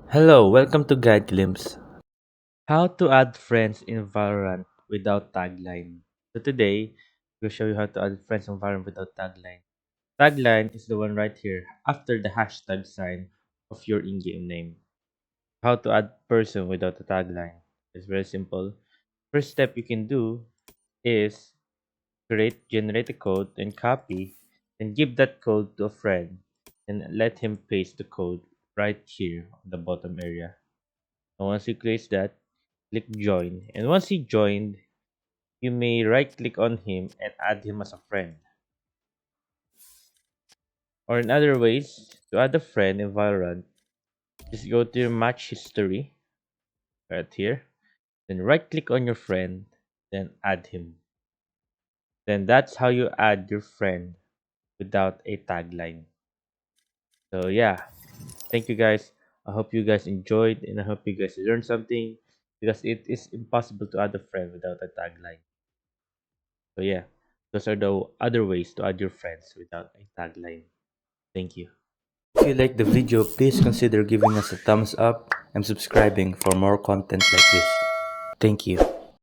Hello, welcome to Guide Glimpse. How to add friends in Valorant without tagline. So today, we'll show you how to add friends in Valorant without tagline. Tagline is the one right here after the hashtag sign of your in-game name. How to add person without a tagline. It's very simple. First step you can do is generate a code and copy and give that code to a friend and let him paste the code right here on the bottom area. And once he creates that, click join. And once he joined, you may right click on him and add him as a friend. Or in other ways, to add a friend in Valorant, just go to your match history right here. Then right click on your friend, then add him. Then that's how you add your friend without a tagline. So yeah, thank you guys. I hope you guys enjoyed and I hope you guys learned something because it is impossible to add a friend without a tagline. So yeah, those are the other ways to add your friends without a tagline. Thank you. If you like the video, please consider giving us a thumbs up and subscribing for more content like this. Thank you.